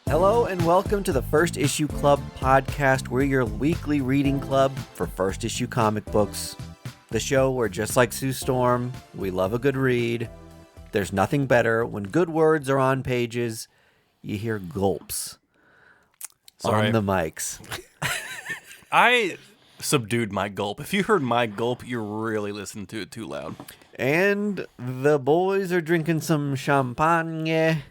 Hello and welcome to the First Issue Club podcast. We're your weekly reading club for first issue comic books. The show where, just like Sue Storm, we love a good read. There's nothing better when good words are on pages. You hear gulps on the mics. I subdued my gulp. If you heard my gulp, you're really listening to it too loud. And the boys are drinking some champagne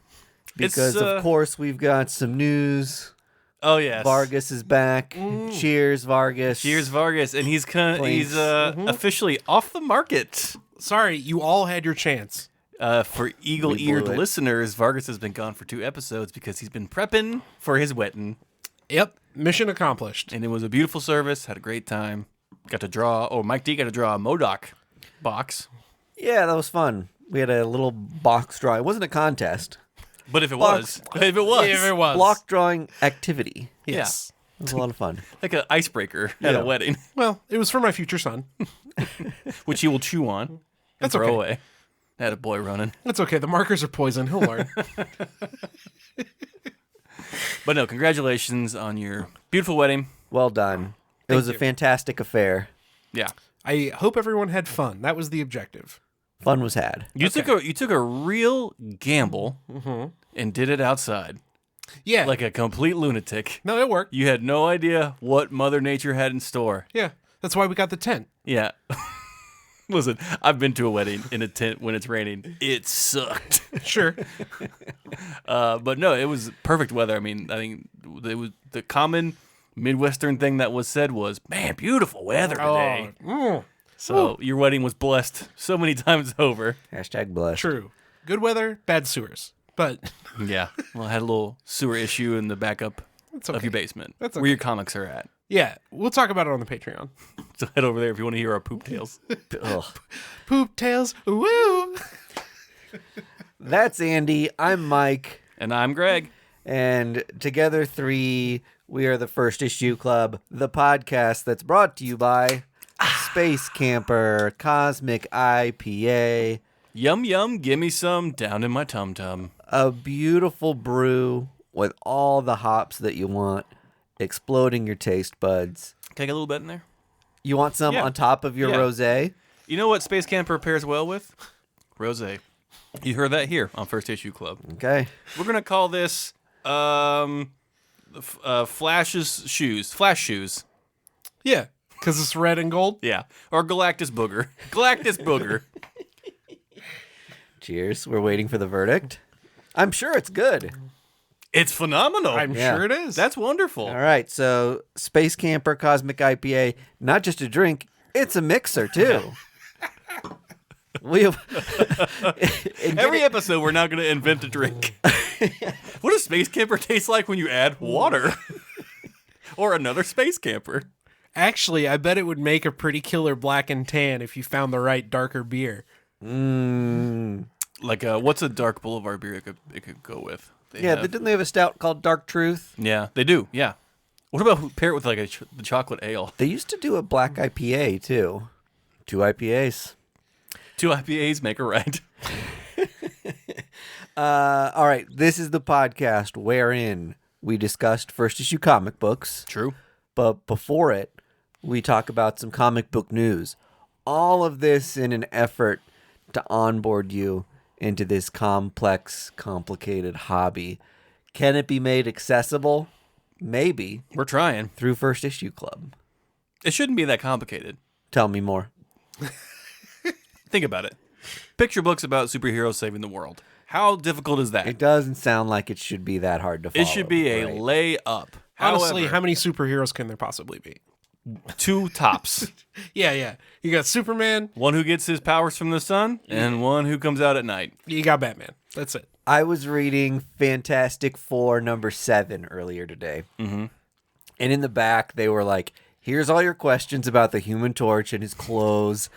because, of course, we've got some news. Oh, yes. Vargas is back. Cheers, Vargas. Cheers, Vargas. And he's officially off the market. Sorry, you all had your chance. For eagle-eared listeners, Vargas has been gone for 2 episodes because he's been prepping for his wedding. Yep, mission accomplished. And it was a beautiful service. Had a great time. Mike D got to draw a MODOK box. Yeah, that was fun. We had a little box draw. It wasn't a contest. But if it was. Block drawing activity. Yes. It was a lot of fun. Like an icebreaker at a wedding. Well, it was for my future son. Which he will chew on and That's throw okay. away. Had a boy running. That's okay. The markers are poison. He'll learn. But no, congratulations on your beautiful wedding. Well done. It was a fantastic affair. Yeah. I hope everyone had fun. That was the objective. Fun was had. You took a real gamble and did it outside. Yeah. Like a complete lunatic. No, it worked. You had no idea what Mother Nature had in store. Yeah. That's why we got the tent. Yeah. Listen, I've been to a wedding in a tent when it's raining. It sucked. Sure. But no, it was perfect weather. I mean, I think it was the common Midwestern thing that was said was, man, beautiful weather today. So your wedding was blessed so many times over. Hashtag blessed. True. Good weather, bad sewers. But Yeah. Well, I had a little sewer issue in the backup of your basement. That's where okay. your comics are at. yeah, we'll talk about it on the Patreon. So head over there if you want to hear our poop tales. Ugh. Poop tails. Woo! That's Andy. I'm Mike. And I'm Greg. And together 3, we are the First Issue Club, the podcast that's brought to you by Space Camper Cosmic IPA. Yum, yum, gimme some down in my tum-tum. A beautiful brew with all the hops that you want, exploding your taste buds. Can I get a little bit in there? You want some Yeah. on top of your Yeah. rosé? You know what Space Camper pairs well with? Rosé. You heard that here on First Issue Club. Okay. We're going to call this Flash Shoes. Yeah, because it's red and gold. Yeah. Or Galactus Booger. Galactus Booger. Cheers. We're waiting for the verdict. I'm sure it's good. It's phenomenal. I'm sure it is. That's wonderful. All right. So, Space Camper Cosmic IPA, not just a drink, it's a mixer, too. Every episode, we're now going to invent a drink. What does Space Camper taste like when you add water? Or another Space Camper? Actually, I bet it would make a pretty killer black and tan if you found the right darker beer. Like, what's a dark Boulevard beer it could go with? Didn't they have a stout called Dark Truth? Yeah, they do. Yeah. What about pair it with like the chocolate ale? They used to do a black IPA, too. 2 IPAs. 2 IPAs make a right. All right. This is the podcast wherein we discussed first issue comic books. True. But before it, we talk about some comic book news. All of this in an effort to onboard you into this complex, complicated hobby. Can it be made accessible? Maybe. We're trying. Through First Issue Club. It shouldn't be that complicated. Tell me more. Think about it. Picture books about superheroes saving the world. How difficult is that? It doesn't sound like it should be that hard to follow. It should be a right? layup. Honestly, However, how many superheroes can there possibly be? 2 tops. Yeah. You got Superman. One who gets his powers from the sun, and one who comes out at night. You got Batman. That's it. I was reading Fantastic Four #7 earlier today. Mm-hmm. And in the back, they were like, here's all your questions about the Human Torch and his clothes.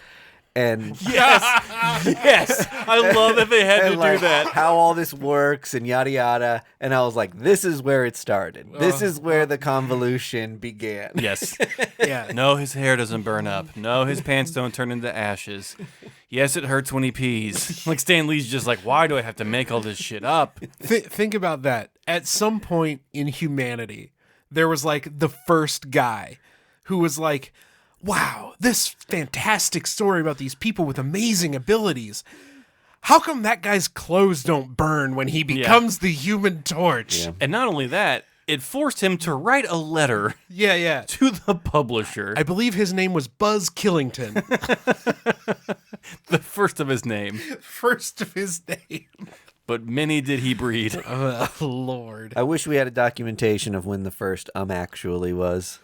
And Yes, I love that they had to like, do that. how all this works and yada yada. And I was like, this is where it started. This is where the convolution began. Yes. Yeah. No, his hair doesn't burn up. No, his pants don't turn into ashes. Yes, it hurts when he pees. Like Stan Lee's just like, why do I have to make all this shit up? Think about that. at some point in humanity, there was like the first guy who was like, wow, this fantastic story about these people with amazing abilities. How come that guy's clothes don't burn when he becomes the Human Torch? Yeah. And not only that, it forced him to write a letter Yeah. to the publisher. I believe his name was Buzz Killington. The first of his name. First of his name. But many did he breed. Oh, Lord. I wish we had a documentation of when the first actually was.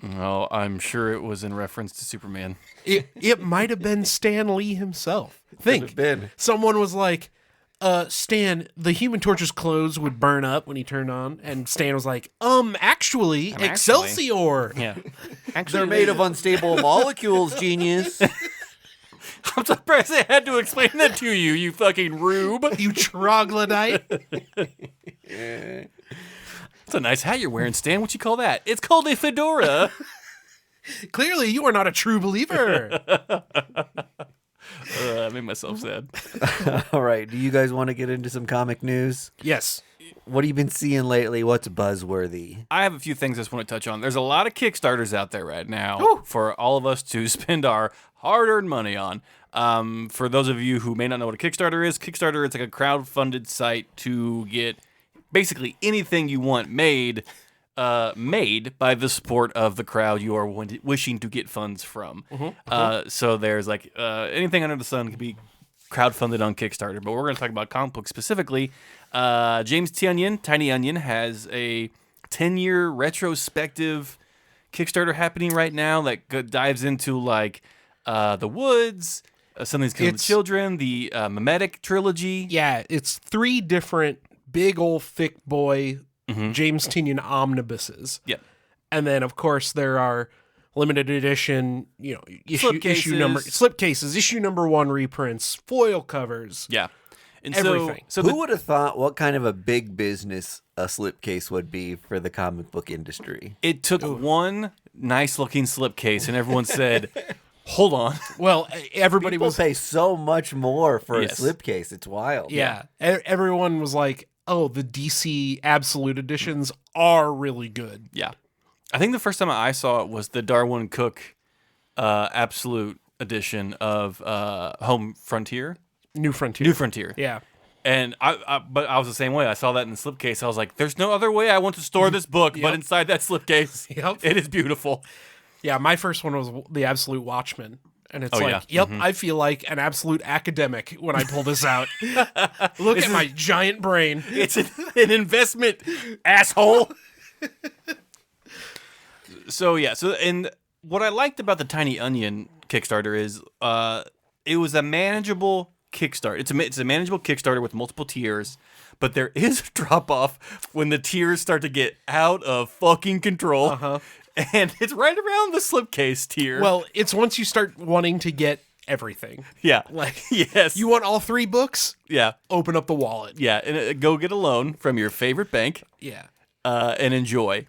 Oh, I'm sure it was in reference to Superman. It might have been Stan Lee himself. Think. been. Someone was like, Stan, the Human Torch's clothes would burn up when he turned on. And Stan was like, actually, Excelsior. Yeah. They're made of unstable molecules, genius. I'm surprised I had to explain that to you, you fucking rube. You troglodyte. It's a nice hat you're wearing, Stan. What you call that? It's called a fedora. Clearly, you are not a true believer. I made myself sad. All right. Do you guys want to get into some comic news? Yes. What have you been seeing lately? What's buzzworthy? I have a few things I just want to touch on. There's a lot of Kickstarters out there right now for all of us to spend our hard-earned money on. For those of you who may not know what a Kickstarter is, Kickstarter is like a crowd-funded site to get basically anything you want made by the support of the crowd you are wishing to get funds from. So there's like anything under the sun can be crowdfunded on Kickstarter, but we're going to talk about comic books specifically. James Tiny Onion has a 10-year retrospective Kickstarter happening right now that dives into like The Woods, Something's Killing the Children, the Mimetic trilogy. Yeah, it's 3 different big old thick boy James Tynion omnibuses. Yep. And then, of course, there are limited edition, issue number slipcases, issue number 1 reprints, foil covers. Yeah. And everything. So Who would have thought what kind of a big business a slipcase would be for the comic book industry? it took one nice looking slipcase and everyone said, hold on. Well, everybody People was pay so much more for Yes. a slipcase. It's wild. yeah. Everyone was like, "Oh, the DC Absolute editions are really good." Yeah. I think the first time I saw it was the Darwin Cook Absolute edition of Home Frontier. New Frontier. New Frontier. Yeah. And but I was the same way. I saw that in the slipcase. I was like, there's no other way I want to store this book but inside that slipcase. Yep. It is beautiful. Yeah, my first one was the Absolute Watchmen. And it's yeah. yep, I feel like an absolute academic when I pull this out. Look at my giant brain. It's an investment, asshole. So and what I liked about the Tiny Onion Kickstarter is it was a manageable Kickstarter. It's a manageable Kickstarter with multiple tiers, but there is a drop off when the tiers start to get out of fucking control. And it's right around the slipcase tier. Well, it's once you start wanting to get everything. yeah, Like, yes, you want all 3 books? yeah, Open up the wallet. yeah, and go get a loan from your favorite bank Yeah. and enjoy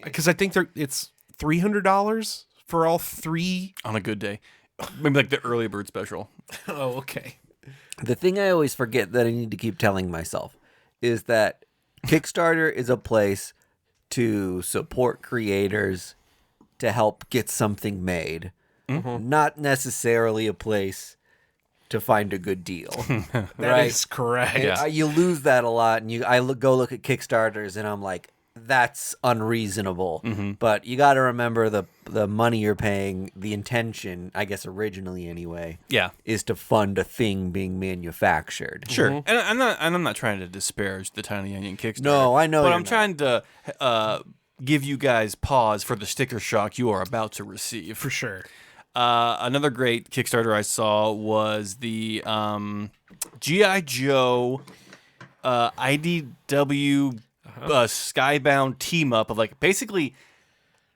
Because I think it's $300 for all 3. on a good day. Maybe like the early bird special. Oh, okay. The thing I always forget that I need to keep telling myself is that Kickstarter is a place to support creators to help get something made, not necessarily a place to find a good deal. That is correct. And you lose that a lot, and go look at Kickstarters, and I'm like, that's unreasonable. But you got to remember the money you're paying, the intention, I guess originally anyway, Yeah. is to fund a thing being manufactured. Sure, and I'm not trying to disparage the Tiny Onion Kickstarter. No, I know but you're I'm not. trying to give you guys pause for the sticker shock you are about to receive. For sure. Another great Kickstarter I saw was the G.I. Joe IDW Skybound team up of like basically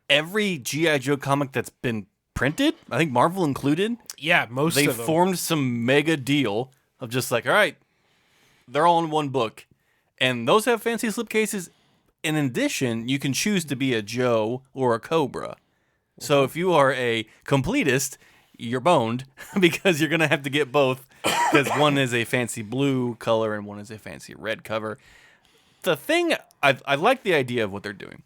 every G.I. Joe comic that's been printed. I think Marvel included. Yeah, most They of them. formed some mega deal of just like, all right, they're all in one book. And those have fancy slipcases. In addition, you can choose to be a Joe or a Cobra. So if you are a completist, you're boned because you're going to have to get both because one is a fancy blue color and one is a fancy red cover. the thing I like the idea of what they're doing.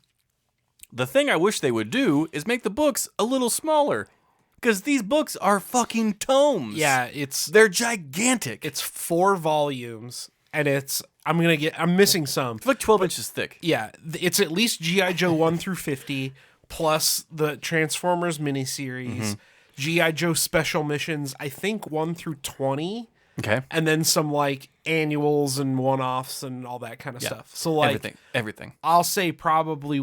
The thing I wish they would do is make the books a little smaller, because these books are fucking tomes. Yeah, they're gigantic. It's 4 volumes, and I'm missing some. It's like 12 inches thick. Yeah, it's at least G.I. Joe 1 through 50, plus the Transformers miniseries, G.I. Joe special missions, I think 1 through 20. Okay. And then some like annuals and one-offs and all that kind of stuff. So like everything. I'll say probably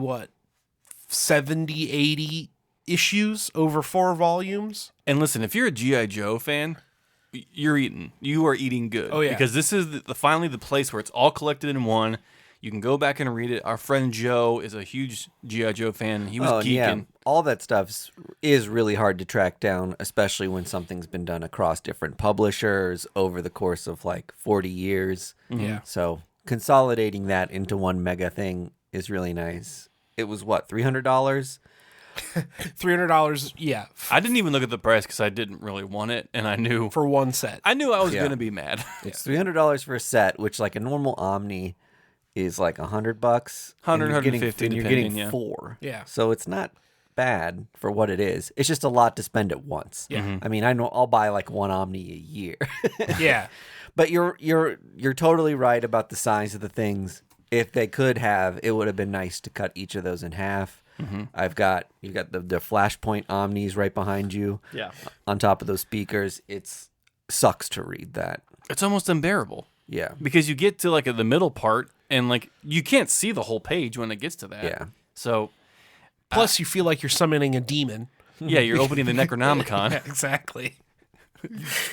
70, 80 issues over 4 volumes. And listen, if you're a G.I. Joe fan, you're eating. You are eating good. Oh, yeah. Because this is finally the place where it's all collected in one. You can go back and read it. Our friend Joe is a huge G.I. Joe fan. He was geeking. Yeah. All that stuff is really hard to track down, especially when something's been done across different publishers over the course of like 40 years. Yeah. So consolidating that into one mega thing is really nice. It was what, $300? $300, yeah. I didn't even look at the price because I didn't really want it, and I knew For one set. I was gonna be mad. It's $300 for a set, which like a normal Omni is like $100. 100, 150, and you're getting depending, 4. Yeah. So it's not bad for what it is. It's just a lot to spend at once. Yeah. I mean, I know I'll buy like one Omni a year. Yeah. But you're totally right about the size of the things. If they could have, it would have been nice to cut each of those in half. You've got the Flashpoint Omnis right behind you. Yeah. On top of those speakers, sucks to read that. It's almost unbearable. Yeah. Because you get to like the middle part, and like you can't see the whole page when it gets to that. Yeah. So Plus, you feel like you're summoning a demon. yeah, you're opening the Necronomicon, Yeah, exactly.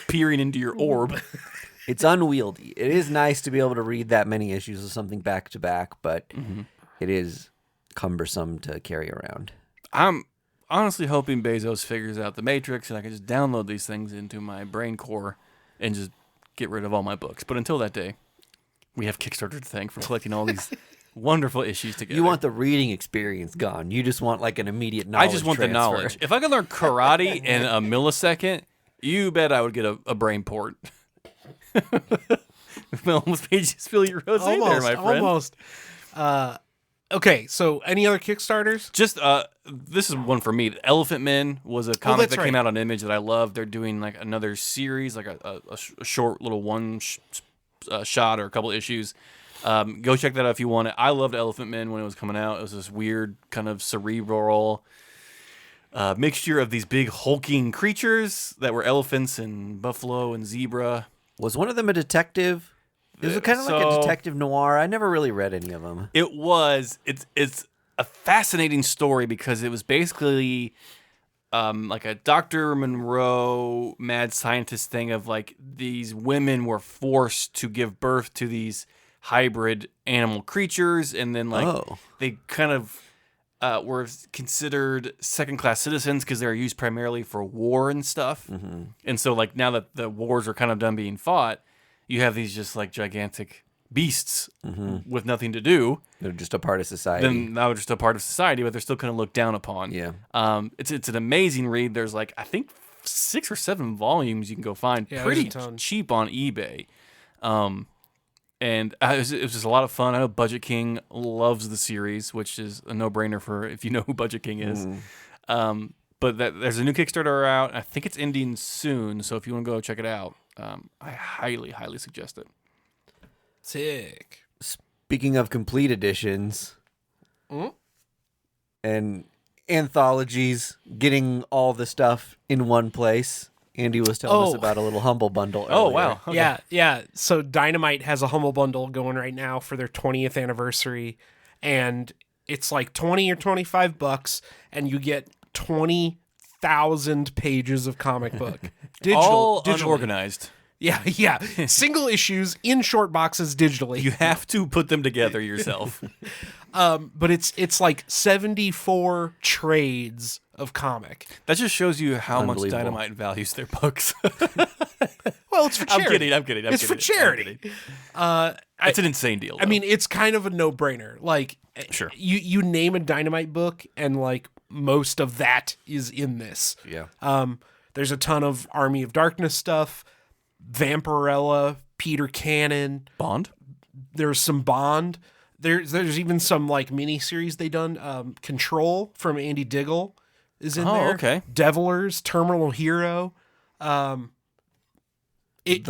peering into your orb. It's unwieldy. It is nice to be able to read that many issues of something back to back, but it is cumbersome to carry around. I'm honestly hoping Bezos figures out the Matrix and I can just download these things into my brain core and just get rid of all my books. But until that day, we have Kickstarter to thank for collecting all these wonderful issues together. You want the reading experience gone. You just want like an immediate knowledge I just want transfer. the knowledge. If I could learn karate in a millisecond, you bet I would get a brain port. Almost made you spill your rosé there, my friend. Almost. Okay, so any other Kickstarters? Just this is one for me. Elephant Men was a comic that's that came right. out on Image that I love. They're doing like another series, like a short little shot or a couple issues. Go check that out if you want it. I loved Elephant Men when it was coming out. It was this weird kind of cerebral mixture of these big hulking creatures that were elephants and buffalo and zebra. Was one of them a detective? It was kind of like a detective noir. I never really read any of them. It was. It's a fascinating story because it was basically like a Dr. Monroe mad scientist thing of like these women were forced to give birth to these hybrid animal creatures, and then like they kind of were considered second-class citizens because they were used primarily for war and stuff. And so like now that the wars are kind of done being fought, you have these just like gigantic beasts with nothing to do. They're just a part of society. Then now they're just a part of society, but they're still kind of looked down upon. Yeah. It's an amazing read. There's like I think 6 or 7 volumes you can go find pretty cheap on eBay. And it was just a lot of fun. I know Budget King loves the series, which is a no-brainer for if you know who Budget King is. But there's a new Kickstarter out. I think it's ending soon, so if you want to go check it out, I highly, highly suggest it. Sick. Speaking of complete editions and anthologies, getting all the stuff in one place. Andy was telling us about a little Humble Bundle earlier. Oh, wow. Okay. Yeah. So Dynamite has a Humble Bundle going right now for their 20th anniversary, and it's like $20 or $25, and you get 20,000 pages of comic book. All digitally. unorganized. Yeah. Single issues in short boxes digitally. You have to put them together yourself. But it's like 74 trades of comic. That just shows you how much Unbelievable. Dynamite values their books. Well, it's for charity. I'm kidding. It's for charity. It's an insane deal, though. I mean, it's kind of a no-brainer. Like, Sure. you name a Dynamite book, and like most of that is in this. Yeah. There's a ton of Army of Darkness stuff, Vampirella, Peter Cannon. Bond? There's some Bond. There's even some like mini series they done. Control from Andy Diggle is in Oh, there. okay. Devilers, Terminal Hero. The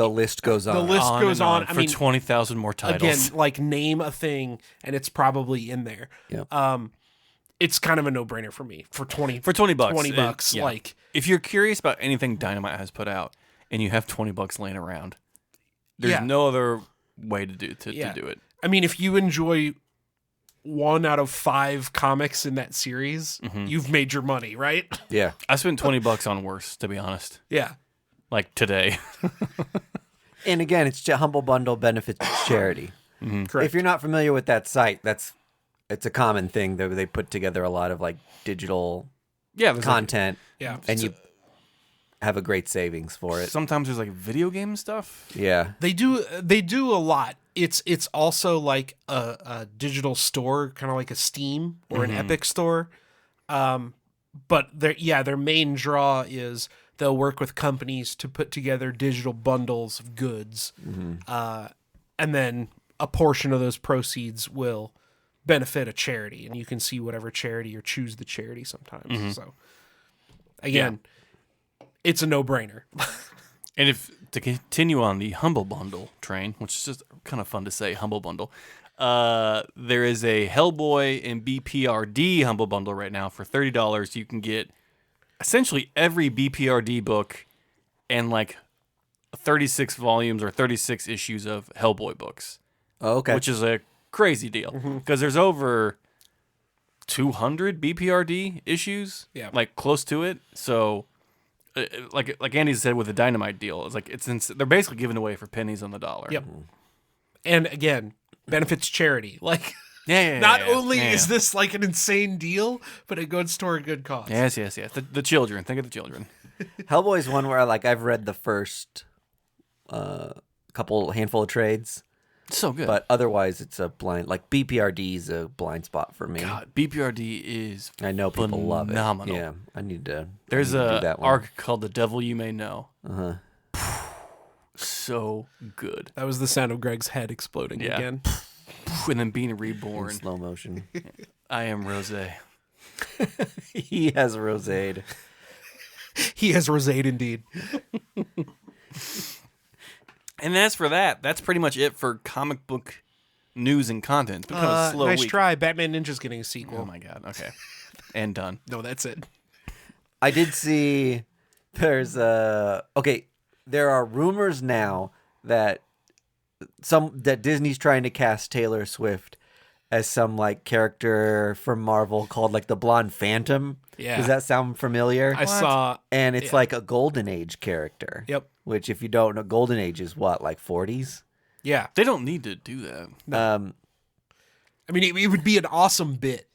list goes on. The list On goes and on. I for mean, 20,000 more titles. again, like name a thing, and it's probably in there. Yep. It's kind of a no-brainer for me for 20 for $20. $20, Yeah. like if you're curious about anything Dynamite has put out, and you have $20 laying around, there's no other way to do it. I mean, if you enjoy 1 out of 5 comics in that series, you've made your money, right? Yeah. I spent $20 on worse, to be honest. Yeah. Like today. And again, it's Humble Bundle benefits charity. Correct. If you're not familiar with that site, it's a common thing that they put together a lot of like digital There's content, Yeah. and you have a great savings for it. Sometimes there's like video game stuff. Yeah. They do a lot. It's also like a digital store, kind of like a Steam or an Epic store. But their main draw is they'll work with companies to put together digital bundles of goods. And then a portion of those proceeds will benefit a charity, and you can see whatever charity or choose the charity sometimes. So again, it's a no-brainer. And if to continue on the Humble Bundle train, which is just kind of fun to say, Humble Bundle, there is a Hellboy and BPRD Humble Bundle right now for $30. You can get essentially every BPRD book and like 36 volumes or 36 issues of Hellboy books. Oh, okay. Which is a crazy deal because there's over 200 BPRD issues, like close to it. So, like Andy said with the Dynamite deal, it's like they're basically giving away for pennies on the dollar. Yep. And again, benefits charity. Like, not only is this like an insane deal, but it goes toward a good cause. Yes. The children. Think of the children. Hellboy's one where like I've read the first handful of trades. So good. But otherwise, it's a blind. Like BPRD is a blind spot for me. God, BPRD is I know people love it. Phenomenal. Yeah, I need to. There's do a that one. arc called The Devil You May Know. So good. That was the sound of Greg's head exploding again. And then being in reborn. slow motion. I am Rose. He has rosade. He has rosade indeed. And as for that, that's pretty much it for comic book news and content. It's become a slow nice week. try. Batman Ninja's getting a sequel. Oh my god. Okay. And done. No, that's it. I did see there are rumors now that Disney's trying to cast Taylor Swift as some like character from Marvel called like the Blonde Phantom. Yeah. Does that sound familiar? I saw. And it's like a Golden Age character. Yep. Which, if you don't know, Golden Age is what, like 40s? Yeah. They don't need to do that. I mean, it would be an awesome bit.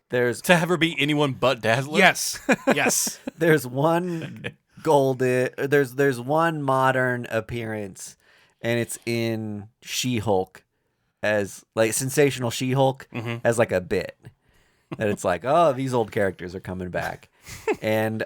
There's To have her be anyone but Dazzler? Yes. Yes. there's one there's one modern appearance, and it's in She-Hulk as like sensational She-Hulk as like a bit. That it's like, oh, these old characters are coming back. And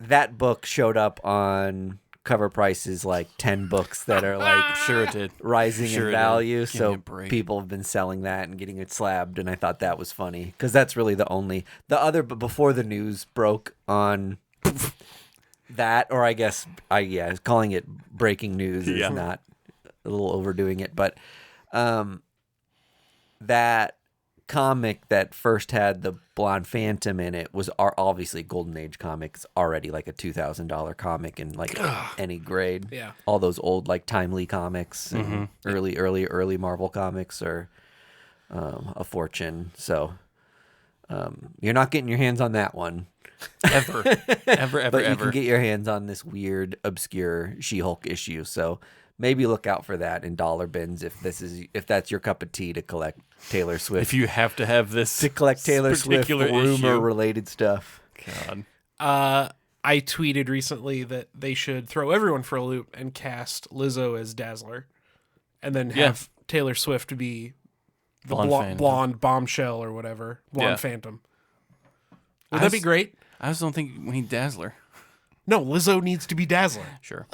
that book showed up on cover prices like 10 books that are like Sure it did. rising Sure in it did. value. Give me So a break. people have been selling that and getting it slabbed, and I thought that was funny because that's really the other. But before the news broke on that, or I guess calling it breaking news is not a little overdoing it, but that comic that first had the Blonde Phantom in it was obviously Golden Age comics, already like a $2,000 comic in like any grade. Yeah. All those old like timely comics and early Marvel comics are a fortune. So you're not getting your hands on that one. Ever. But you can get your hands on this weird, obscure She-Hulk issue. So maybe look out for that in dollar bins if that's your cup of tea to collect Taylor Swift. If you have to have this to collect Taylor Swift particular rumor related stuff. God. I tweeted recently that they should throw everyone for a loop and cast Lizzo as Dazzler, and then have Taylor Swift be the blonde bombshell or whatever, blonde Phantom. Would that be great? I just don't think we need Dazzler. No, Lizzo needs to be Dazzler. Sure.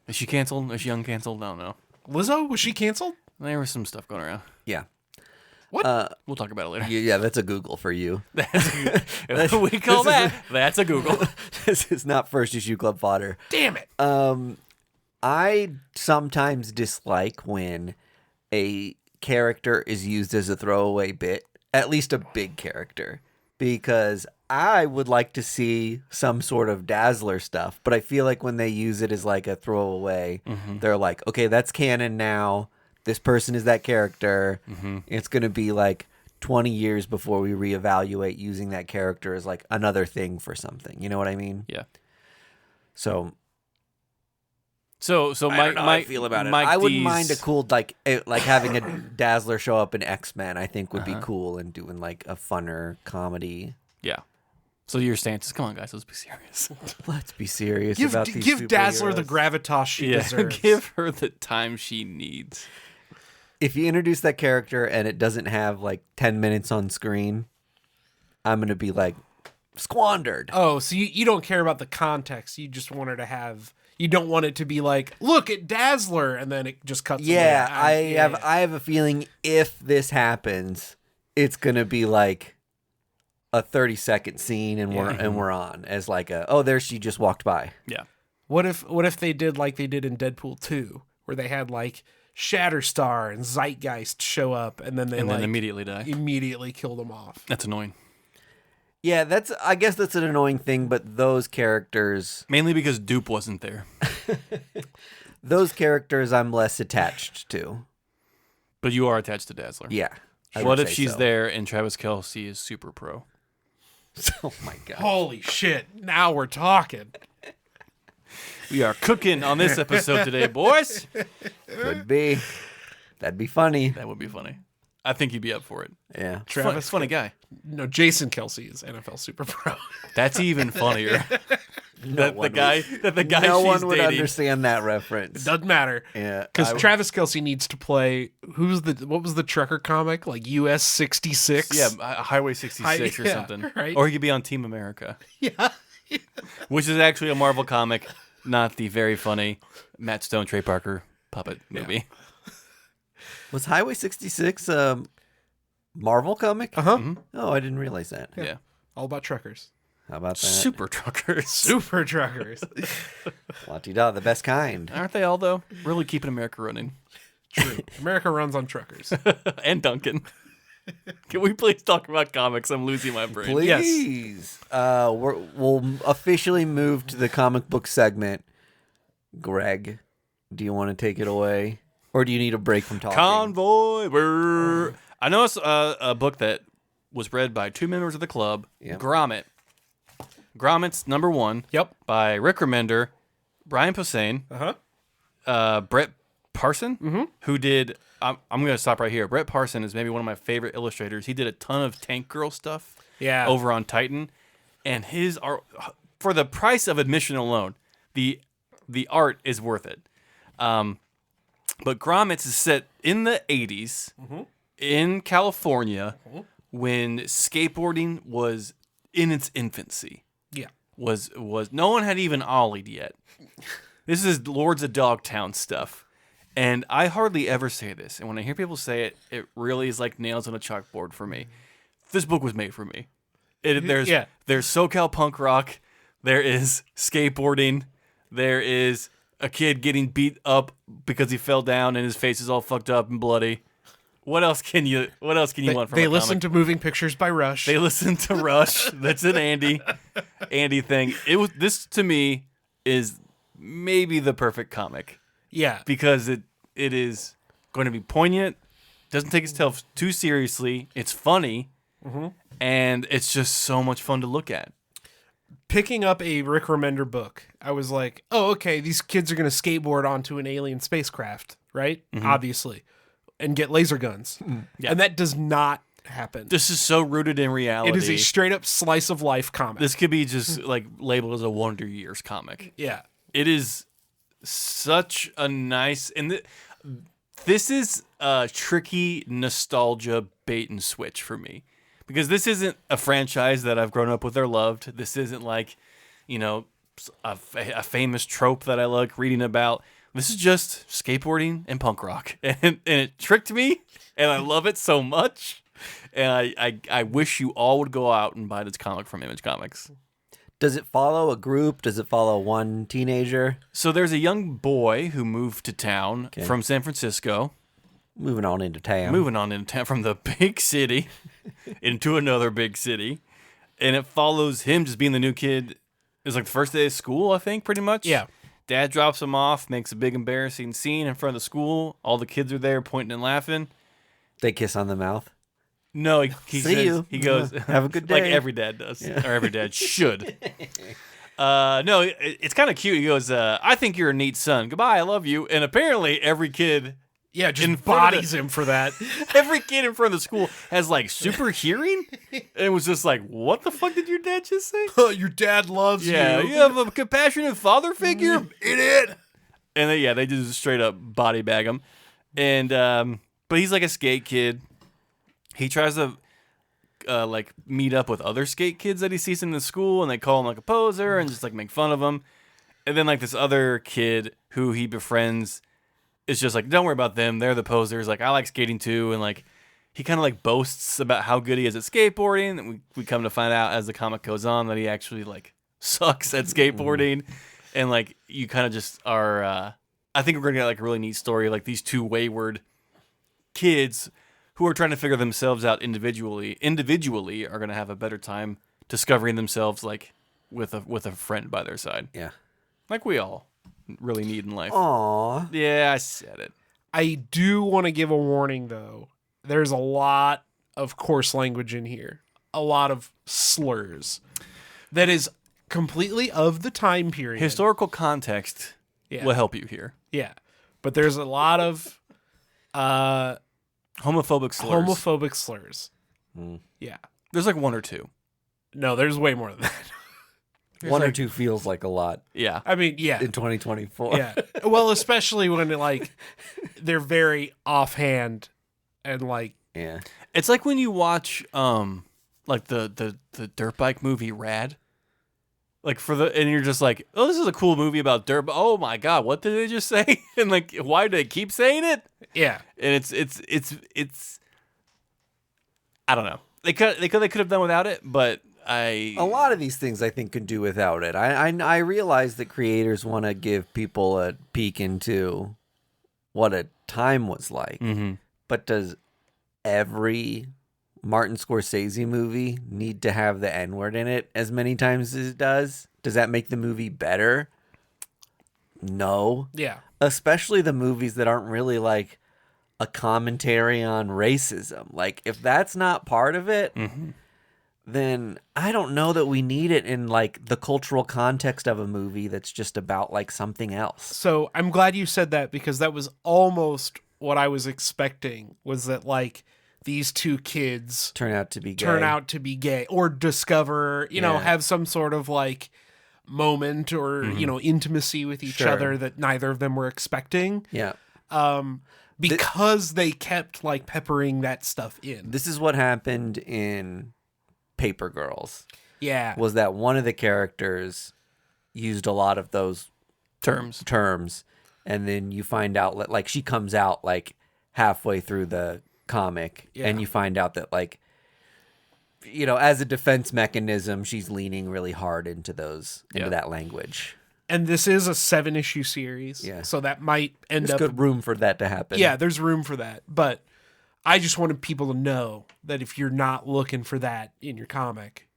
Is she canceled? Is she uncanceled? I don't know. Lizzo, was she canceled? There was some stuff going around. Yeah. What? We'll talk about it later. Yeah, that's a Google for you. We call that's a Google. This is not first issue club fodder. Damn it. I sometimes dislike when a character is used as a throwaway bit, at least a big character, because I would like to see some sort of Dazzler stuff, but I feel like when they use it as like a throwaway, they're like, okay, that's canon now. This person is that character. It's going to be like 20 years before we reevaluate using that character as like another thing for something. You know what I mean? Yeah. So I don't know how I feel about it. Mike I wouldn't D's- mind a cool like having a Dazzler show up in X-Men. I think would be cool, and doing like a funner comedy. Yeah. So your stance is, come on, guys, let's be serious. Let's be serious about these Give Dazzler the superheroes. gravitas she deserves. Give her the time she needs. If you introduce that character and it doesn't have like 10 minutes on screen, I'm gonna be like squandered. Oh, so you don't care about the context. You just want her to have. You don't want it to be like, look at Dazzler, and then it just cuts. Yeah, away. I have a feeling if this happens, it's gonna be like a 30-second scene, and we're on as like there she just walked by. Yeah. What if they did like they did in Deadpool 2, where they had like Shatterstar and Zeitgeist show up, and then they then immediately die. Immediately kill them off. That's annoying. Yeah, I guess that's an annoying thing, but those characters Mainly because Dupe wasn't there. I'm less attached to. But you are attached to Dazzler. Yeah. I What would if say she's so. there and Travis Kelce is super pro? Oh my god. Holy shit! Now we're talking. We are cooking on this episode today, boys. Could be. That'd be funny. That would be funny. I think he'd be up for it. Yeah. Travis, Funny guy. No, Jason Kelce is NFL Super Pro. That's even funnier. that the guy No she's one would dating. understand that reference. Doesn't matter. Yeah. Because Travis Kelce needs to play. What was the trucker comic? Like US 66? Yeah, Highway 66 or yeah, something. right. Or he could be on Team America, Yeah. which is actually a Marvel comic, not the very funny Matt Stone, Trey Parker puppet movie. Was Highway 66 a Marvel comic? Uh-huh. Oh, I didn't realize that. Yeah. All about truckers. How about that? Super truckers. Super truckers. La-ti-da, the best kind. Aren't they all, though? Really keeping America running. True. America runs on truckers. And Duncan. Can we please talk about comics? I'm losing my brain. Please. We'll officially move to the comic book segment. Greg, do you want to take it away? Or do you need a break from talking? Convoy. Brr. I know it's a book that was read by 2 members of the club. Yep. Grommet. Grommets #1. Yep. By Rick Remender, Brian Posehn, Uh-huh. Brett Parson, who did. I'm going to stop right here. Brett Parson is maybe one of my favorite illustrators. He did a ton of Tank Girl stuff. Yeah. Over on Titan, and his art, for the price of admission alone, the art is worth it. But Grommets is set in the 80s in California when skateboarding was in its infancy. Yeah. Was no one had even ollied yet. This is Lords of Dogtown stuff. And I hardly ever say this. And when I hear people say it, it really is like nails on a chalkboard for me. This book was made for me. There's SoCal punk rock. There is skateboarding. There is a kid getting beat up because he fell down and his face is all fucked up and bloody. What else can you want from a They comic? listen to Moving Pictures by Rush. They listen to Rush. That's an Andy thing. This to me is maybe the perfect comic yeah. because it is going to be poignant, doesn't take itself too seriously, it's funny, and it's just so much fun to look at. Picking up a Rick Remender book, I was like, oh, okay, these kids are going to skateboard onto an alien spacecraft, right? Obviously. And get laser guns. Yeah. And that does not happen. This is so rooted in reality. It is a straight up slice of life comic. This could be just like labeled as a Wonder Years comic. Yeah. It is such a nice, and this is a tricky nostalgia bait and switch for me, because this isn't a franchise that I've grown up with or loved. This isn't like, a famous trope that I like reading about. this is just skateboarding and punk rock. And it tricked me, and I love it so much. And I wish you all would go out and buy this comic from Image Comics. Does it follow a group? Does it follow one teenager? So there's a young boy who moved to town from San Francisco. Moving on into town. From the big city into another big city. And it follows him just being the new kid. It's like the first day of school, I think, pretty much. Yeah. Dad drops him off, makes a big embarrassing scene in front of the school. All the kids are there pointing and laughing. They kiss on the mouth. No, he See says, you. He goes, have a good day. Like every dad does, or every dad should. No, it's kind of cute. He goes, I think you're a neat son. Goodbye, I love you. And apparently every kid... Yeah, just bodies him for that. Every kid in front of the school has like super hearing. And it was just like, what the fuck did your dad just say? Your dad loves you. Yeah, you have a compassionate father figure? Idiot. And they just straight up body bag him. And, but he's like a skate kid. He tries to like meet up with other skate kids that he sees in the school, and they call him like a poser and just like make fun of him. And then like this other kid who he befriends is just like, don't worry about them. They're the posers. Like, I like skating too. And like, he kind of like boasts about how good he is at skateboarding. And we come to find out as the comic goes on that he actually like sucks at skateboarding. And like, you kind of just are, I think we're going to get like a really neat story. Like these two wayward kids who are trying to figure themselves out individually are going to have a better time discovering themselves like with a friend by their side. Yeah. Like we all really need in life. Aww. Yeah, I said it. I do want to give a warning, though. There's a lot of coarse language in here. A lot of slurs. That is completely of the time period. Historical context will help you here. Yeah. But there's a lot of homophobic slurs. Yeah. There's like one or two. No, there's way more than that. One or two feels like a lot. Yeah. I mean, yeah. In 2024. Yeah. Well, especially when they're very offhand and like. Yeah. It's like when you watch like the dirt bike movie Rad. Like and you're just like, oh, this is a cool movie about dirt. Oh my God, what did they just say? And like, why do they keep saying it? Yeah. And it's I don't know. They could have done without it, but a lot of these things I think could do without it. I realize that creators want to give people a peek into what a time was like. Mm-hmm. But does every Martin Scorsese movie need to have the N-word in it as many times as it does? Does that make the movie better? No. Yeah. Especially the movies that aren't really like a commentary on racism. Like if that's not part of it, then I don't know that we need it in like the cultural context of a movie that's just about like something else. So I'm glad you said that, because that was almost what I was expecting, was that like these two kids turn out to be gay or discover, have some sort of like moment or, intimacy with each other that neither of them were expecting. Yeah. Because they kept like peppering that stuff in. This is what happened in Paper Girls. Yeah. Was that one of the characters used a lot of those terms, and then you find out like she comes out like halfway through the comic, and you find out that like, as a defense mechanism, she's leaning really hard into that language. And this is a 7-issue series. Yeah. So that might There's good room for that to happen. Yeah, there's room for that. But I just wanted people to know that if you're not looking for that in your comic,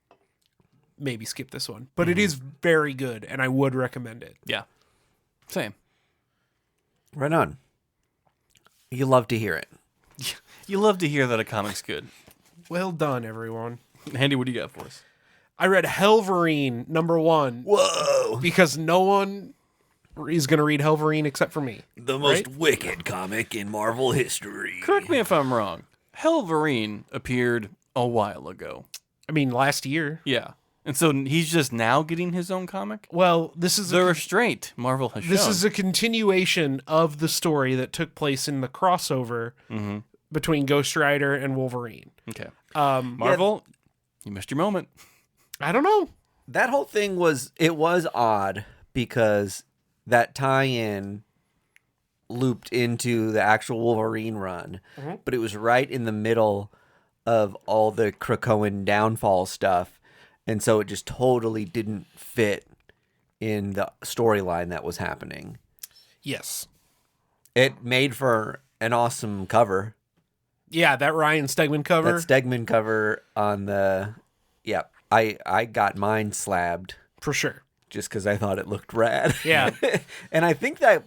maybe skip this one. But it is very good, and I would recommend it. Yeah. Same. Right on. You love to hear it. You love to hear that a comic's good. Well done, everyone. Andy, what do you got for us? I read Helverine #1. Whoa! Because no one is going to read Helverine except for me. The most wicked comic in Marvel history. Correct me if I'm wrong. Helverine appeared a while ago. I mean, last year. Yeah. And so he's just now getting his own comic? Well, this is the restraint Marvel has shown. This is a continuation of the story that took place in the crossover between Ghost Rider and Wolverine. Okay. Marvel, you missed your moment. I don't know. That whole thing was odd because that tie-in looped into the actual Wolverine run, but it was right in the middle of all the Krakoan downfall stuff, and so it just totally didn't fit in the storyline that was happening. Yes. It made for an awesome cover. Yeah, that Ryan Stegman cover. That Stegman cover on the... Yeah, I got mine slabbed. For sure. Just because I thought it looked rad. Yeah. And I think that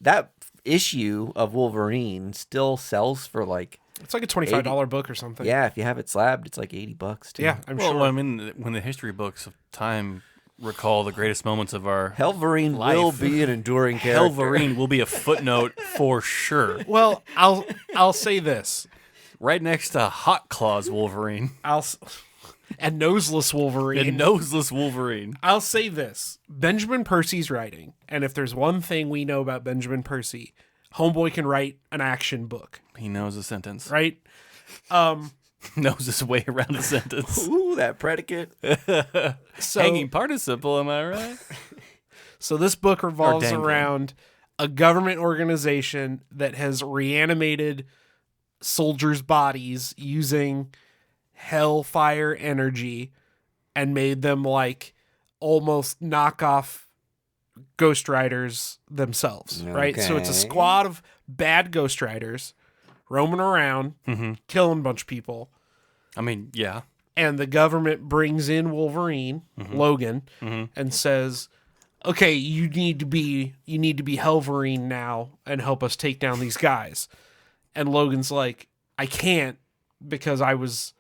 that issue of Wolverine still sells for like... It's like a $25 book or something. Yeah, if you have it slabbed, it's like $80 too. Yeah, I'm well, sure. I mean, when the history books of time recall the greatest moments of our Helverine life, will be an enduring character. Helverine will be a footnote for sure. Well, I'll say this. Right next to Hot Claws Wolverine And Noseless Wolverine. and Noseless Wolverine. I'll say this. Benjamin Percy's writing, and if there's one thing we know about Benjamin Percy, homeboy can write an action book, He knows a sentence. right? Knows his way around a sentence. Ooh, that predicate. So, Hanging participle, am I right? so this book revolves dangling. around a government organization that has reanimated soldiers' bodies using hellfire energy and made them like almost knockoff Ghost Riders themselves, right? So it's a Okay. squad of bad Ghost Riders roaming around, killing a bunch of people, I mean, yeah. and the government brings in Wolverine, Logan, and says, "Okay, you need to be Helverine now and help us take down these guys." And Logan's like, "I can't because I was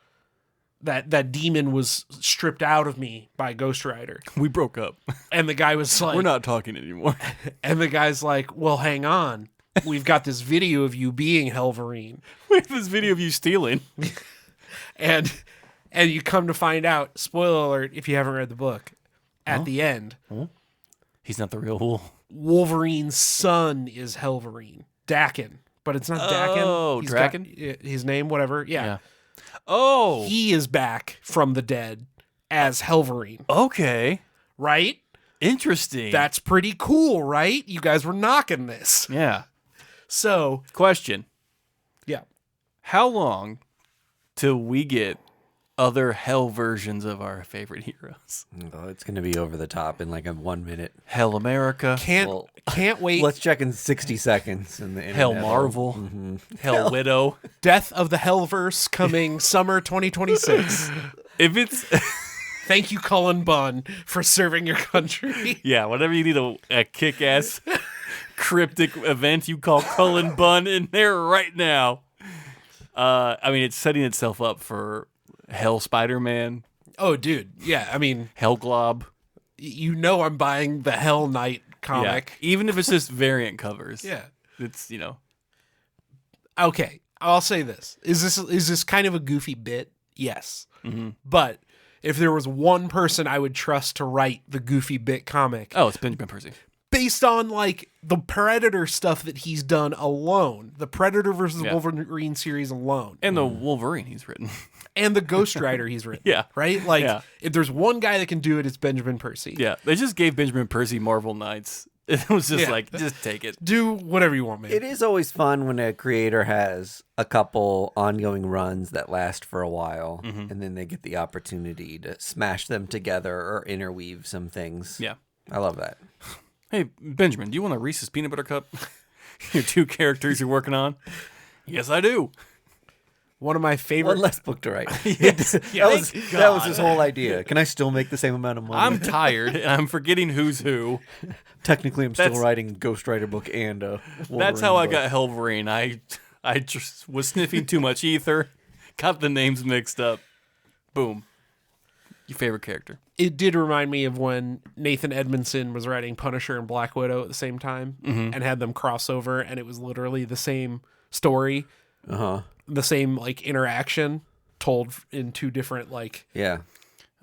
that demon was stripped out of me by Ghost Rider." We broke up. And the guy was like, We're not talking anymore. and the guy's like, "Well, hang on. We've got this video of you being Helverine." We have this video of you stealing. And you come to find out, spoiler alert if you haven't read the book, at the end, He's not the real Wool. Wolverine's son is Helverine. Dakin. But it's not Dakin. Oh, He's Draken? got his name, whatever. Yeah. Yeah. Oh, He is back from the dead as Helverine, okay. right? Interesting. That's pretty cool, right? You guys were knocking this. yeah. So, Question. yeah. How long till we get other Hell versions of our favorite heroes? Oh, it's going to be over the top in like a 1 minute. Hell America. Well, Can't wait. Let's check in 60 seconds. In the Hell internet. Marvel. Hell Widow. Death of the Hellverse coming summer 2026. If it's... Thank you, Cullen Bunn, for serving your country. Yeah, whatever you need a kick-ass cryptic event, you call Cullen Bunn in there right now. I mean, it's setting itself up for Hell Spider-Man, Oh, dude. Yeah, I mean, Hell Glob. you know I'm buying the Hell Knight Yeah, comic. even if it's just variant covers. Yeah. It's, Okay, I'll say this. Is this kind of a goofy bit? Yes. But if there was one person I would trust to write the goofy bit comic, Oh, it's Benjamin Percy. based on like the Predator stuff that he's done alone, the Predator versus Yeah. Wolverine series alone, And the Wolverine he's written. and the Ghost Rider he's written. Yeah. Right? Like, Yeah. if there's one guy that can do it, it's Benjamin Percy. Yeah, they just gave Benjamin Percy Marvel Knights. It was just Yeah. like, just take it. Do whatever you want, man. It is always fun when a creator has a couple ongoing runs that last for a while, and then they get the opportunity to smash them together or interweave some things. Yeah. I love that. Hey, Benjamin, do you want a Reese's Peanut Butter Cup? Your two characters you're working on? Yes, I do. One of my favorite. One less book to write. Yes. That was his whole idea. Can I still make the same amount of money? I'm tired, and I'm forgetting who's who. Technically, I'm still That's- writing Ghost Rider book and a That's Wolverine how I book. got Helverine. I just was sniffing too much ether, got the names mixed up. Boom. Your favorite character? It did remind me of when Nathan Edmondson was writing Punisher and Black Widow at the same time and had them cross over, and it was literally the same story, the same like interaction told in two different like Yeah.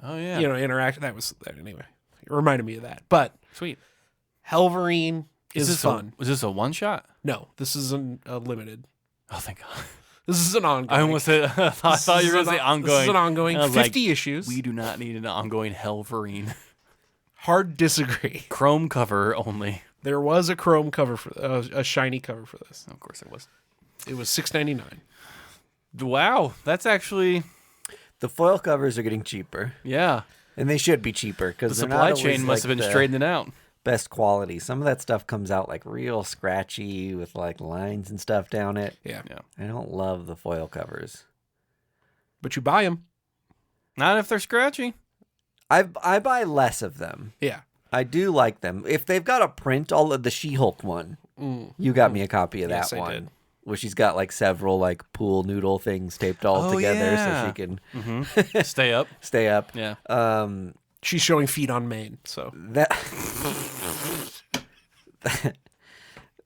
Oh yeah. interaction. Anyway. It reminded me of that. But Sweet. Helverine is fun. Was this a one shot? No, this is a limited. Oh, thank God. This is an ongoing. I almost said. I thought you were going to say ongoing. This is an ongoing. I was 50 like, issues. We do not need an ongoing Helverine. Hard disagree. Chrome cover only. There was a chrome cover for a shiny cover for this. Of course there was. It was $6.99. Wow, that's actually The foil covers are getting cheaper, yeah. and they should be cheaper The because supply chain must have been straightening out. best quality. Some of that stuff comes out like real scratchy with like lines and stuff down it. Yeah. Yeah. I don't love the foil covers. But you buy them. Not if they're scratchy. I buy less of them. Yeah. I do like them. If they've got a print, all of the She-Hulk one, you got me a copy of Yes, that I one. did. Where she's got like several like pool noodle things taped all together so she can Stay up. stay up. Yeah. She's showing feet on Maine, so.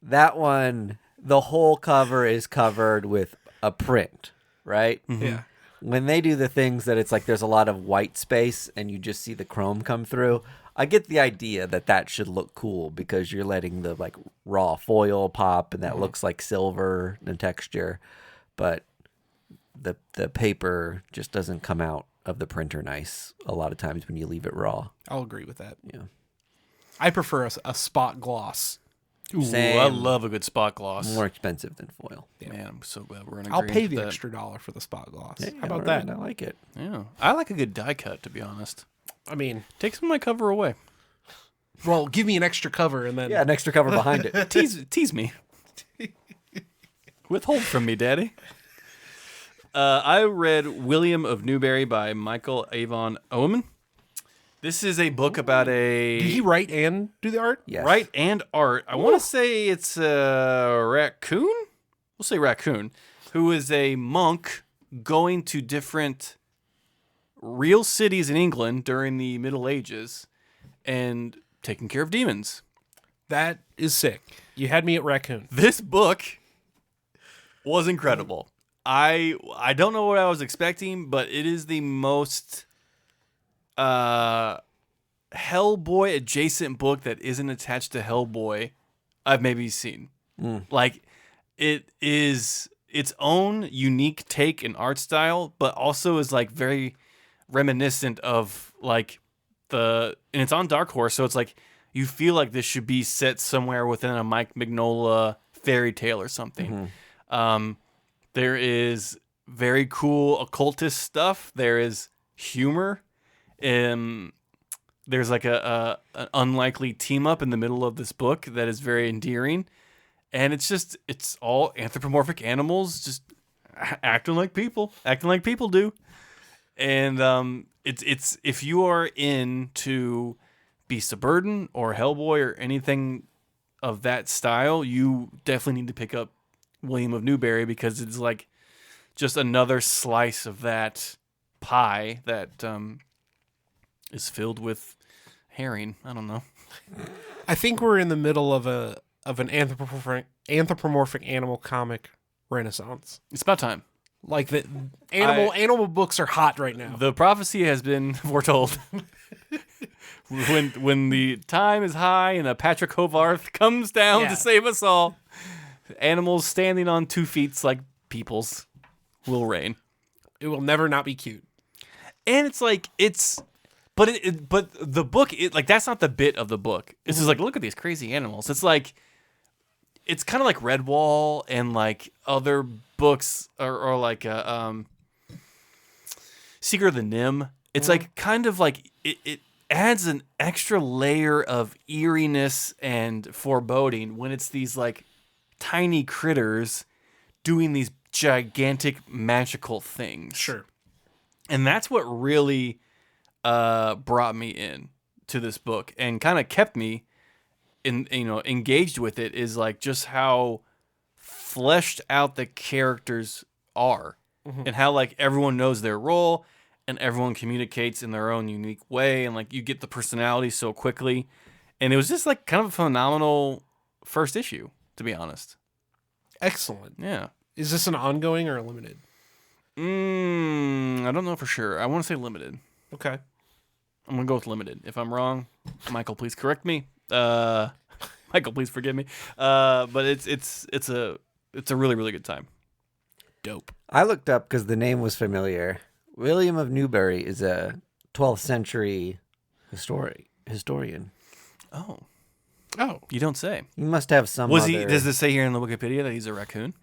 That one, the whole cover is covered with a print, right? Yeah. When they do the things that it's like there's a lot of white space and you just see the chrome come through, I get the idea that that should look cool because you're letting the like raw foil pop and that looks like silver in texture, but the paper just doesn't come out of the printer nice a lot of times when you leave it raw. I'll agree with that. Yeah. I prefer a spot gloss. Ooh, Same. I love a good spot gloss. More expensive than foil. Man, I'm so glad we're in I'll agreement pay with the that. extra $1 for the spot gloss. Yeah, How about all that? right, I like it. Yeah, I like a good die cut, to be honest. I mean, Take some of my cover away. well, give me an extra cover and then. Yeah, an extra cover behind it. Tease me. Withhold from me, Daddy. I read William of Newbury by Michael Avon Owen. This is a book about a Did he write and do the art? Yes. write and art. I want to say it's a raccoon. We'll say raccoon, who is a monk going to different real cities in England during the Middle Ages and taking care of demons. That is sick. You had me at raccoon. This book was incredible. I don't know what I was expecting, but it is the most Hellboy adjacent book that isn't attached to Hellboy I've maybe seen. Like, it is its own unique take and art style, but also is like very reminiscent of like and it's on Dark Horse, so it's like you feel like this should be set somewhere within a Mike Mignola fairy tale or something. There is very cool occultist stuff. There is humor. There's like an unlikely team up in the middle of this book that is very endearing. And it's all anthropomorphic animals just acting like people do. And it's if you are into Beast of Burden or Hellboy or anything of that style, you definitely need to pick up William of Newbury because it's like just another slice of that pie that is filled with herring. I don't know. I think we're in the middle of an anthropomorphic animal comic renaissance. It's about time. Like the animal books are hot right now. The prophecy has been foretold. when the time is high and a Patrick Hovarth comes down to save us all, animals standing on 2 feet like peoples will reign. It will never not be cute. And it's like but the book like that's not the bit of the book. It's just like look at these crazy animals. It's like it's kind of like Redwall and like other books or like Seeker of the Nim. It's like kind of like it adds an extra layer of eeriness and foreboding when it's these like tiny critters doing these gigantic magical things. Sure. And that's what really brought me in to this book and kind of kept me engaged with it is like just how fleshed out the characters are and how like everyone knows their role and everyone communicates in their own unique way and like you get the personality so quickly. And it was just like kind of a phenomenal first issue, to be honest. Excellent. Yeah. Is this an ongoing or a limited? I don't know for sure. I want to say limited. Okay. I'm gonna go with limited. If I'm wrong, Michael, please correct me. Michael, please forgive me. But it's a really, really good time. Dope. I looked up because the name was familiar. William of Newbury is a 12th century historian. Oh, Oh. You don't say. You must have some. Was other... he? Does it say here in the Wikipedia that he's a raccoon?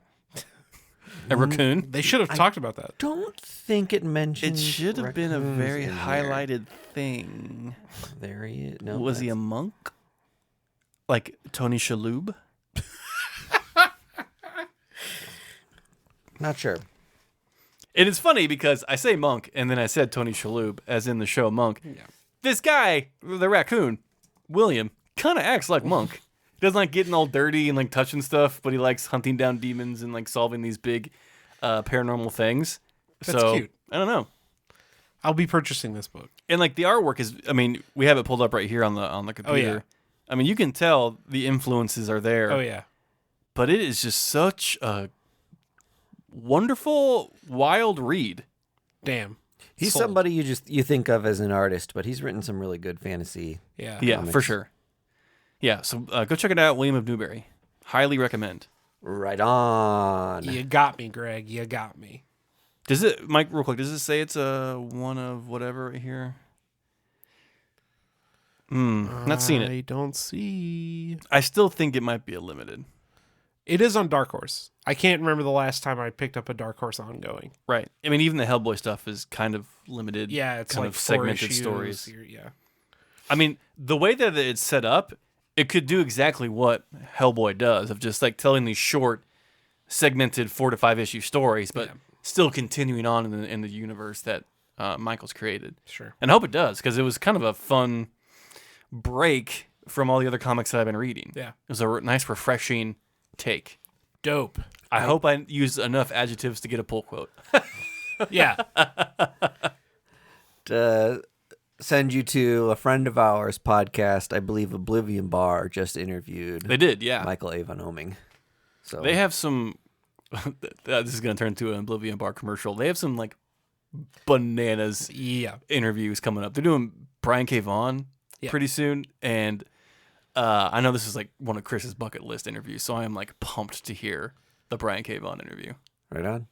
A raccoon? They should have talked about that. Don't think it mentioned. It should have been a raccoons very in here. highlighted thing. There he is. No, Was he a monk? Like Tony Shalhoub? Not sure. It is funny because I say monk and then I said Tony Shalhoub, as in the show Monk. Yeah. This guy, the raccoon, William, kind of acts like Monk. He doesn't like getting all dirty and like touching stuff, but he likes hunting down demons and like solving these big paranormal things. That's so, cute. I don't know. I'll be purchasing this book. And like the artwork is, I mean, we have it pulled up right here on the computer. Oh, yeah. I mean, you can tell the influences are there. Oh, yeah. But it is just such a wonderful, wild read. Damn. He's Sold. somebody you think of as an artist, but he's written some really good fantasy. Yeah. Yeah, comics. for sure. Yeah, so go check it out, William of Newbury. Highly recommend. Right on. You got me, Greg. You got me. Does it, Mike, real quick, does it say it's a one of whatever right here? Not seen it. I don't see. I still think it might be a limited. It is on Dark Horse. I can't remember the last time I picked up a Dark Horse ongoing. Right. I mean, even the Hellboy stuff is kind of limited. Yeah, it's kind like of 4 segmented issues. stories. Yeah. I mean, the way that it's set up, it could do exactly what Hellboy does, of just like telling these short, segmented 4 to 5 issue stories, but still continuing on in the universe that Michael's created. Sure. And I hope it does, because it was kind of a fun break from all the other comics that I've been reading. Yeah. It was a nice, refreshing take. Dope. I hope I used enough adjectives to get a pull quote. Yeah. To send you to a friend of ours podcast, I believe Oblivion Bar just interviewed They did, yeah. Michael A. Von Oming. So They have some. This is going to turn into an Oblivion Bar commercial. They have some like bananas Yeah. interviews coming up. They're doing Brian K. Vaughan pretty soon, and I know this is like one of Chris's bucket list interviews, so I am like pumped to hear the Brian K. Vaughan interview. right on.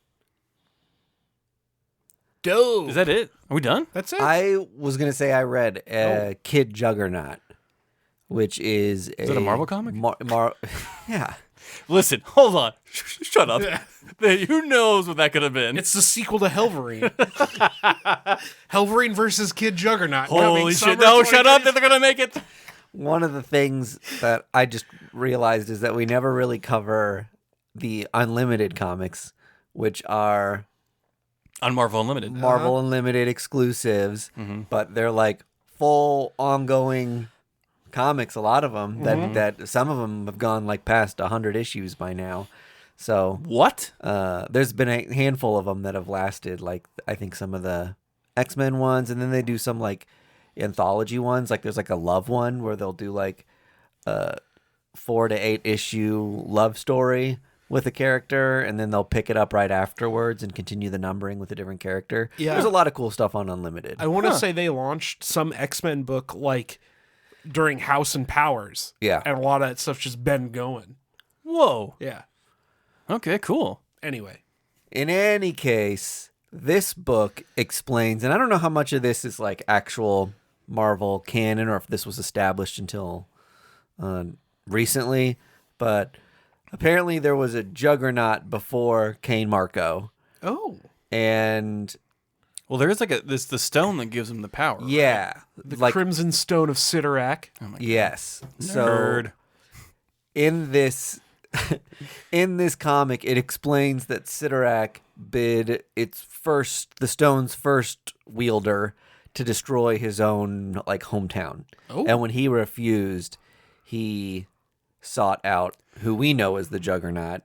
Dope. Is that it? Are we done? That's it? I was gonna say I read Kid Juggernaut, which is it a Marvel comic? Yeah. Listen, hold on. Shut up. Who knows what that could have been? It's the sequel to Helverine. Helverine versus Kid Juggernaut. Holy shit. No, shut up. They're going to make it. One of the things that I just realized is that we never really cover the Unlimited comics, which are On Marvel Unlimited. Marvel Unlimited exclusives, but they're like full ongoing comics, a lot of them, that some of them have gone like past 100 issues by now. So What? there's been a handful of them that have lasted, like I think some of the X-Men ones, and then they do some like anthology ones. Like there's like a love one where they'll do like 4 to 8 issue love story with a character, and then they'll pick it up right afterwards and continue the numbering with a different character. Yeah. There's a lot of cool stuff on Unlimited. I want to say they launched some X-Men book like during House and Powers. Yeah. And a lot of that stuff's just been going. Whoa. Yeah. Okay, cool. Anyway. In any case, this book explains, and I don't know how much of this is like actual Marvel canon or if this was established until recently, but apparently there was a Juggernaut before Kane Marco. Oh. And Well, there is like the stone that gives him the power. right? yeah, The like Crimson Stone of Sidorak. Oh my God. yes. Nerd. So in this in this comic, it explains that Sidorak bid the stone's first wielder to destroy his own like hometown. Oh. And when he refused, he sought out who we know as the Juggernaut,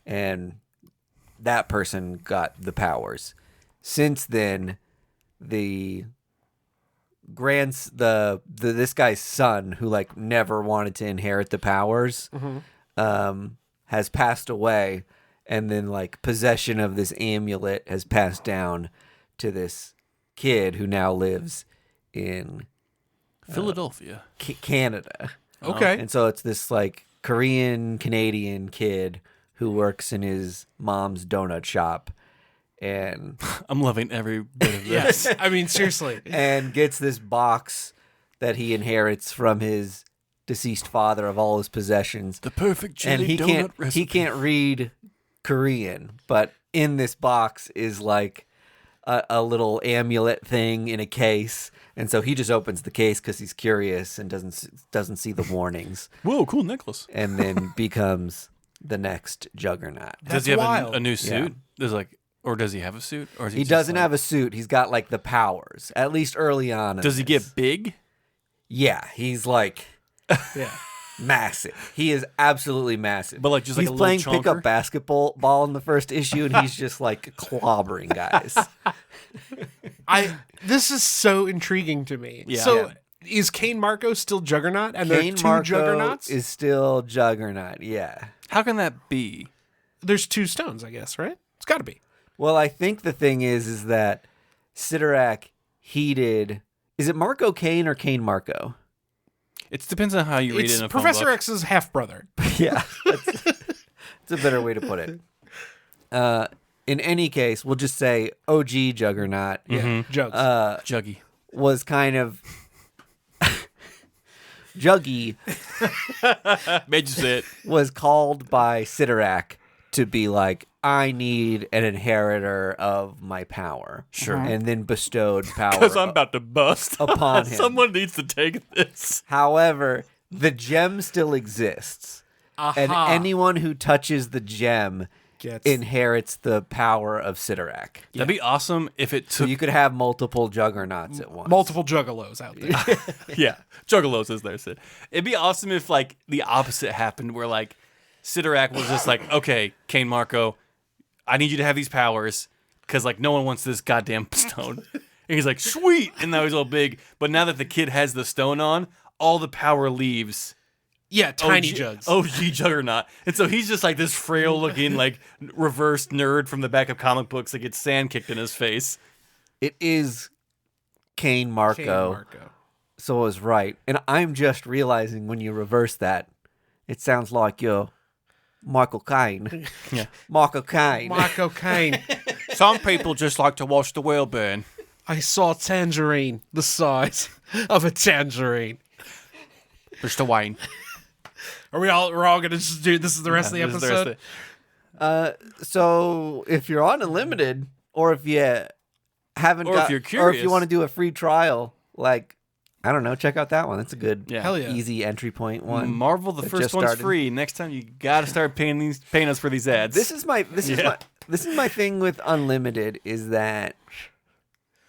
and that person got the powers. Since then, this guy's son, who like never wanted to inherit the powers, has passed away, and then like possession of this amulet has passed down to this kid who now lives in Philadelphia. Canada. Okay. And so it's this like Korean Canadian kid who works in his mom's donut shop and I'm loving every bit of this. Yes. I mean, seriously. and gets this box that he inherits from his deceased father of all his possessions. The perfect jelly And donut recipe. he can't read Korean, but in this box is like a little amulet thing in a case. And so he just opens the case because he's curious and doesn't see the warnings, Whoa, cool necklace. and then becomes the next Juggernaut. Does he have wild. a new suit? Yeah. There's like, or does he have a suit? Or is He just doesn't like- have a suit. He's got like the powers, at least early on. in Does he this. get big? Yeah, he's like Yeah. massive. He is absolutely massive. But, like, just like he's a little playing chonker? pickup basketball in the first issue, and he's just like clobbering guys. This is so intriguing to me. Yeah. So is Kane Marco still Juggernaut? And there are Kane two Marco Juggernauts? is still Juggernaut. Yeah. How can that be? There's two stones, I guess, right? It's got to be. Well, I think the thing is that Sidorak heeded. Is it Marco Kane or Kane Marco? It depends on how you read It's it in a phone Professor book. X's half brother. Yeah, it's a better way to put it. In any case, we'll just say OG Juggernaut Yeah. Jugs. Juggy. was kind of Juggy Made you say it. was called by Sidorak to be like, I need an inheritor of my power. Sure. And then bestowed power. Because I'm about to bust. Upon him. Someone needs to take this. However, the gem still exists. And anyone who touches the gem Gets inherits the power of Sidorak. That'd be awesome if it So took. you could have multiple Juggernauts at once. multiple juggalos out there. Yeah. Juggalos is there, Sid. It'd be awesome if, like, the opposite happened where, like, Sidorak was just like, okay, Kane Marco, I need you to have these powers because, like, no one wants this goddamn stone. And he's like, sweet. And now he's all big. But now that the kid has the stone on, all the power leaves. Yeah, tiny OG jugs. OG Juggernaut. And so he's just like this frail looking, like, reversed nerd from the back of comic books that gets sand kicked in his face. It is Kane Marco. Kane Marco. So I was right. And I'm just realizing when you reverse that, it sounds like you're Michael Caine. Yeah. Michael Caine. Marco Kane. Some people just like to watch the wheel burn. I saw tangerine the size of a tangerine. Mr. Wayne. We're all gonna just do this is the rest of the This is the rest episode? of it. So if you're on Unlimited, or if you haven't Or got, if you're or if curious. you want to do a free trial, like, I don't know, check out that one. That's a good, Yeah. Hell yeah. easy entry point one. Marvel, the that first just one's started. free. Next time you got to start paying us for these ads. This is my thing with Unlimited is that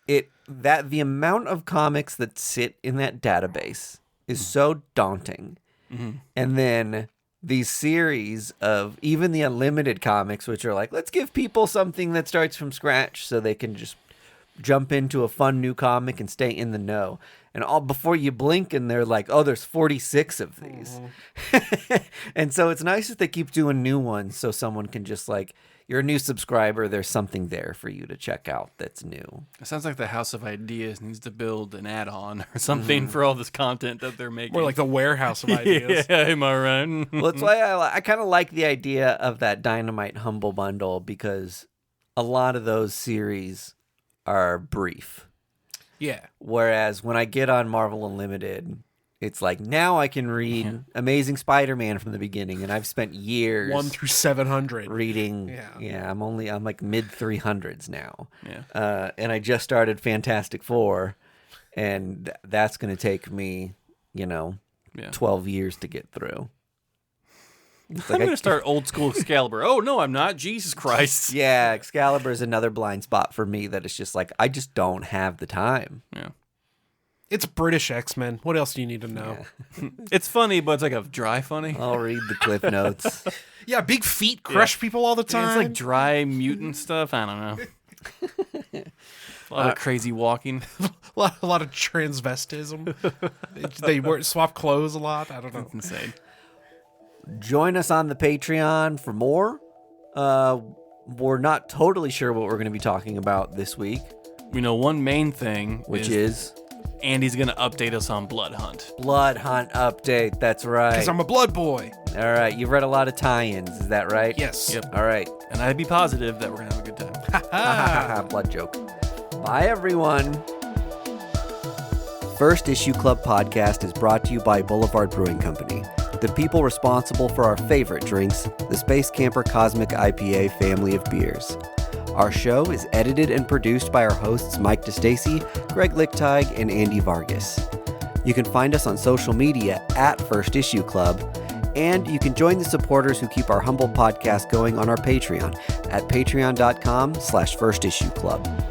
the amount of comics that sit in that database is so daunting. And then these series of even the Unlimited comics, which are like, let's give people something that starts from scratch so they can just jump into a fun new comic and stay in the know. And all before you blink, and they're like, oh, there's 46 of these. And so it's nice that they keep doing new ones so someone can just like, you're a new subscriber, there's something there for you to check out that's new. It sounds like the House of Ideas needs to build an add-on or something for all this content that they're making. More like the warehouse of ideas. Yeah, am I right? Well, that's why I kind of like the idea of that Dynamite Humble Bundle, because a lot of those series are brief. Yeah. Whereas when I get on Marvel Unlimited, it's like, now I can read Amazing Spider-Man from the beginning, and I've spent years 1 through 700. reading. Yeah. I'm like mid 300s now. Yeah. And I just started Fantastic Four, and that's going to take me, Yeah. 12 years to get through. It's I'm like going to start old school Excalibur. Oh, no, I'm not. Jesus Christ. Yeah, Excalibur is another blind spot for me that it's just like, I just don't have the time. Yeah. It's British X-Men. What else do you need to know? It's funny, but it's like a dry funny. I'll read the Cliff Notes. Yeah, big feet crush people all the Yeah, it's time. like dry mutant stuff. I don't know. A lot of crazy walking. a lot of transvestism. They swap clothes a lot. I don't know. It's insane. Join us on the Patreon for more. We're not totally sure what we're going to be talking about this week, We know one main thing, which is Andy's going to update us on Blood Hunt. Blood Hunt update. That's right. Because I'm a blood boy. All right, you've read a lot of tie-ins. Is that right? Yes. Yep. All right. And I'd be positive that we're going to have a good time. Blood joke. Bye, everyone. First Issue Club podcast is brought to you by Boulevard Brewing Company, the people responsible for our favorite drinks, the Space Camper Cosmic IPA family of beers. Our show is edited and produced by our hosts Mike DeStacy, Greg Lichtig, and Andy Vargas. You can find us on social media at First Issue Club, and you can join the supporters who keep our humble podcast going on our Patreon at patreon.com/firstissueclub.